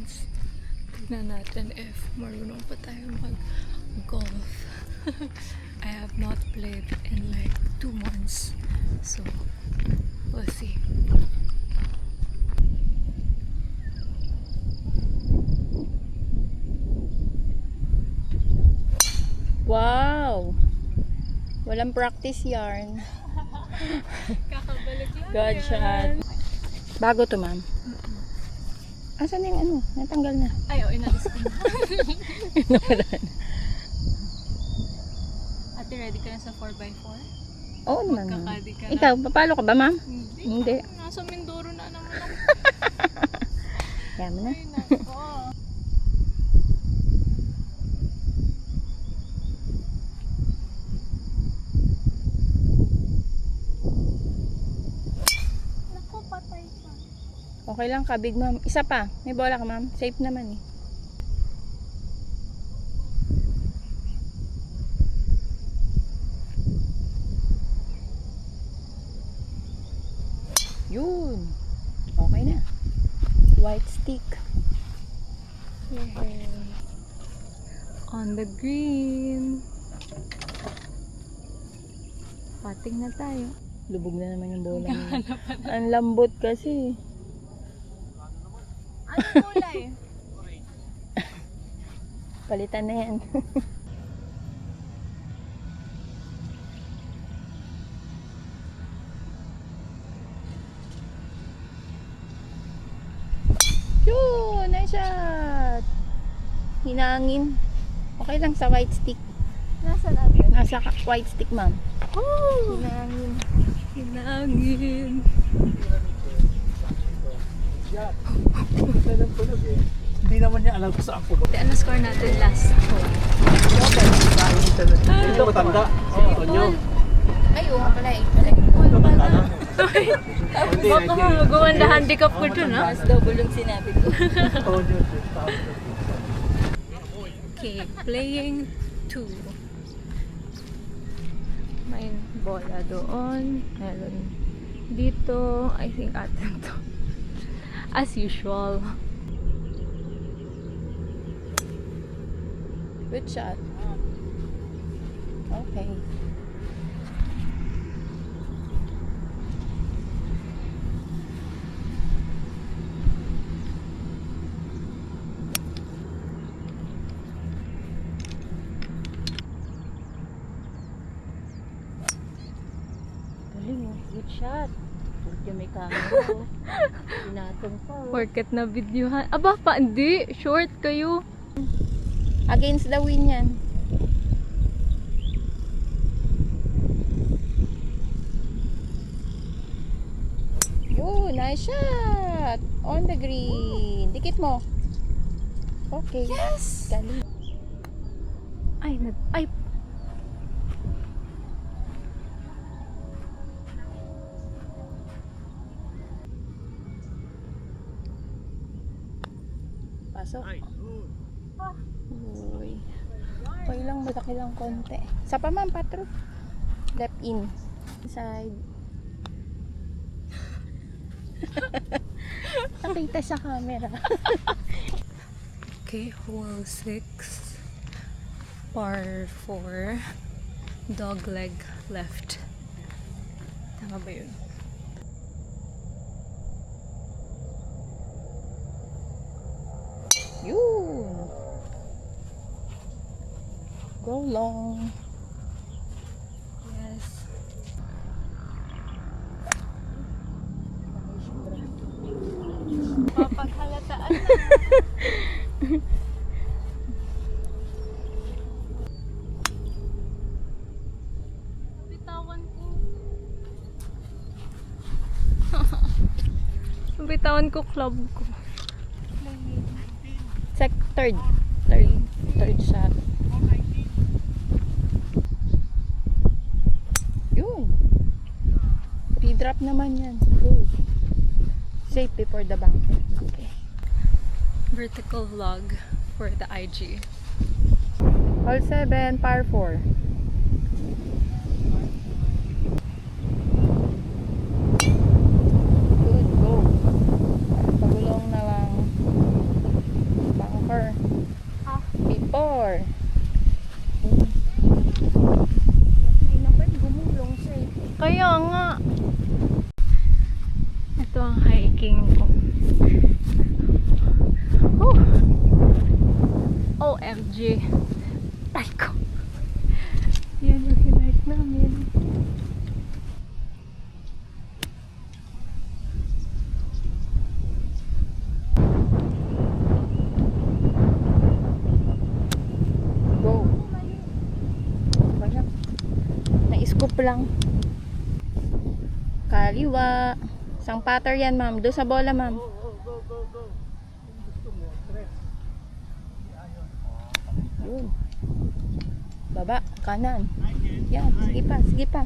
months. Tignan natin if marunong pa tayo mag-golf. I have not played in like 2 months. So, we'll see. Wow! Walang practice yarn. Kakabalik lang God shot. Bago to, ma'am. Asan yung ano? Natanggal na. Ay, oo, inalis ko na. Nawala na. Ate, ready ka na sa 4x4? Oo naman, ma'am. Magkakadi ka na. Ikaw, papalo ka ba, ma'am? Hindi. Hindi. Nasa Mindoro na naman ako. Kaya mo na. Ay, nako. Naku, patay pa. Okay lang, kabig, ma'am. Isa pa. May bola ka, ma'am. Safe naman eh. Yun. Okay na. White stick. Yay. On the green. Pating na tayo. Lubog na naman yung bola mo. Ang lambot kasi. Anong kulay? Palitan na yan. Yun! Nice shot! Hinangin. Okay lang sa white stick. Nasaan natin? Nasa white stick, ma'am. Oh! Hinangin. Hinangin. Hindi naman niya alam kung saan pumunta. Ano score natin last hole? Ito matanda. Oo, nyo. Ay, oo nga pala eh. Matanda na. Baka magawanda handicap ko dun, ha? Mas double yung sinabi ko. Oo, nyo. Okay, playing 2. May bola doon. Meron dito. I think atin to. As usual. Good shot. Okay. Galing oh. Good shot. Porque may camera oh. Pinatong pa oh. Porket na videohan. Aba, pa, hindi. Short kayo. Against the wind yan. Yun, nice shot. On the green. Dikit mo. Okay. Yes! Galing. Ay, ay. Pasok. Uy. Okay lang, malaki lang konti. Sa pa ma'am, patro. Left in. Side. Nakita sa camera. Okay, hole 6. Par 4. Dog leg left. Tama ba yun? Yun. Go long. Yes. Papaghalataan na. Bitawan ko. Bitawan ko club ko. Third shot. Yun. Pre-drop naman yan. Go. Safe before the bank. Okay. Vertical vlog for the IG. Hole 7, par 4. Good, go. Pagulong na lang. Kaya nga. Ito ang hiking ko. Oh. OMG. Ay ko. Yan yung hinike namin. Go. Banyak. Na-scoop lang. Kaliwa. Isang patter yan, ma'am. Doon sa bola, ma'am. Yun. Baba. Kanan. Yan. Sige pa. Sige pa.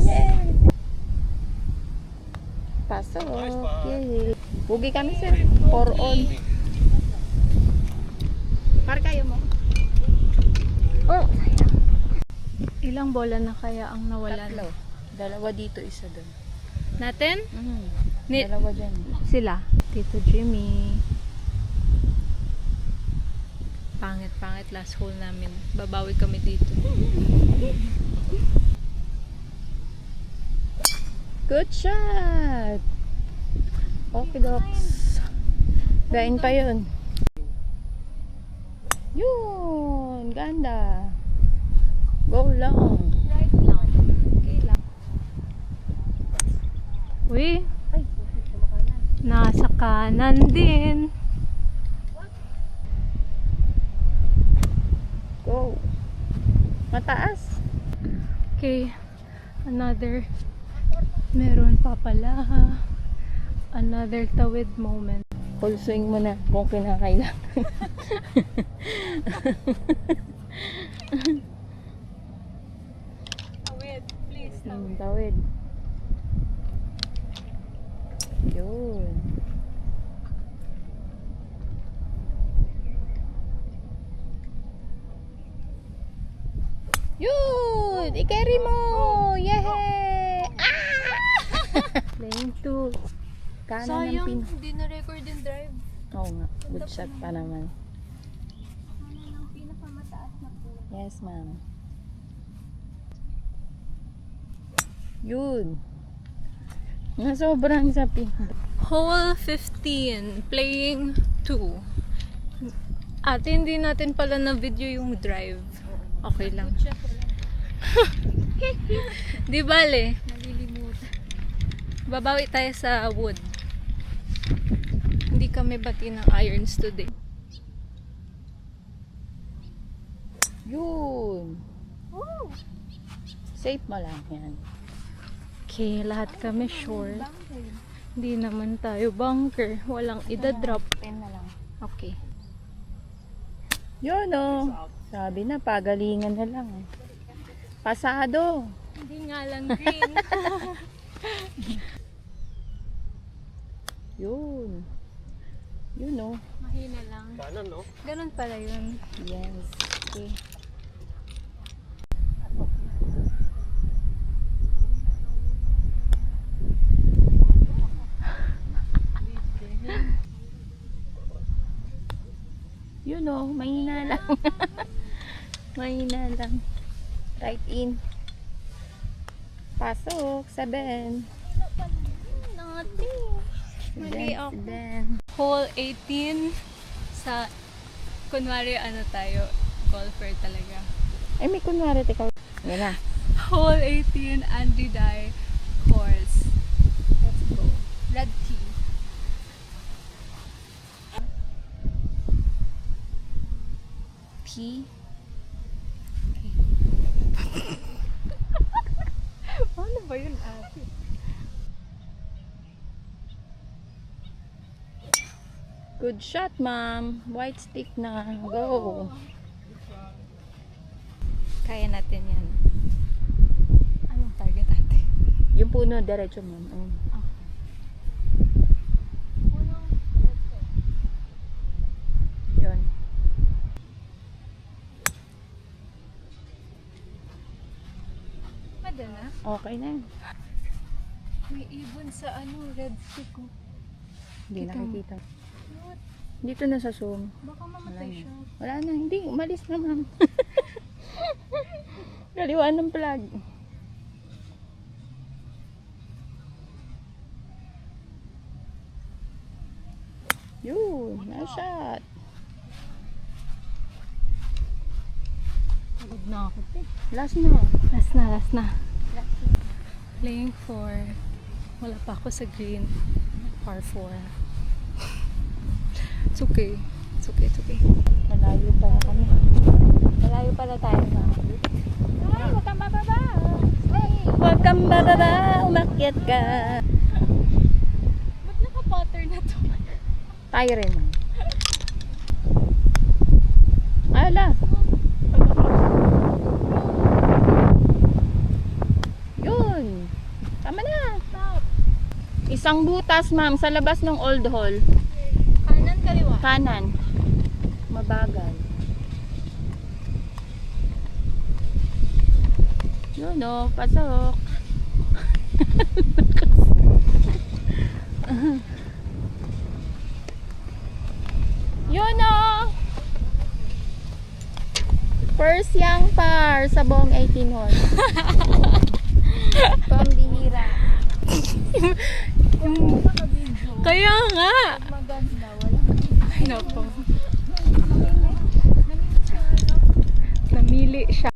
Yay! Pasok. Yay. Bugi kami, sir. 4 on. Par kayo mo. Oh, Ilang bola na kaya ang nawalan? tatlo. Dalawa dito, isa doon. Natin? Ni- Dalawa dyan. Sila. Tito Jimmy. Pangit last hole namin. Babawi kami dito. Good shot! Okay, docs. Gain pa yun. Yun! Ganda! Go lang! Right lang. Okay lang. Uy! Ay, Nasa kanan din. go! Mataas! Okay. Another. Meron pa pala. Another tawid moment. Full swing mo na kung kinakailangan. Tawid. Please. Tawid. Yun. Yun! I-carry mo! Yehey! Ah! Playing 2. Kanan ng Sayang, pin. hindi na record yung drive. Oo nga. Good shot pa naman. Ang pinakamataas na po. Yes, ma'am. Yun. Nasobrang sa pin. Hole 15. Playing 2. Ate, hindi natin pala na video yung drive. Okay lang. Di bale. Nalilimutan. Babawi tayo sa wood. Hindi kami bati ng irons today. Yun. Safe mo lang yan. Okay, lahat kami short. Hindi naman tayo bunker. Walang idadrop. 10 na lang. Okay. Yun o. Sabi na, pagalingan na lang. Pasado. Hindi nga lang green. Yun. Yun o. Mahina lang. Kanan, no? Ganun pala yun. Yes. Okay. Yun o, mahina lang. Mahina lang. Right in. Pasok, 7. Nothing. Mali ako. Then, Hole 18 sa kunwari ano tayo, golfer talaga. ay may kunwari, teka. Yan na. Hole 18 Andy Dye course. Let's go. Red tee. P. Ano ba yun, ate? Good shot, ma'am. White stick na. Go. Kaya natin yan. Anong target, ate? Yung puno, diretso, ma'am. Yun. Pwede na? Okay na yun. May ibon sa ano, red stick ko. Hindi Kita mo. nakikita. Dito na sa zoom. Baka Wala mamatay na. siya. Wala na. Hindi. Umalis na, ma'am. Kaliwa ng plug. Ooh, nice shot. Pagod na ako. Last na. Last na. Playing 4. Wala pa ako sa green. Par 4. It's okay. It's okay, it's okay. Malayo pa na kami. Malayo pa na tayo, ma'am. Ay, huwag kang bababa. Huwag kang bababa. Umakyat ka. Ba't naka-pattern na to? Tayo rin, ma'am. Ay, wala. Yun. Tama na. Stop. Isang butas, ma'am, sa labas ng old hall. Kanan, kaliwa. Kanan. Mabagal. Yun o, pasok. Yun o. First young par sa buong 18 hole. Pambihira. Kaya nga! Maganda, wala. Ay, nako. Namili siya.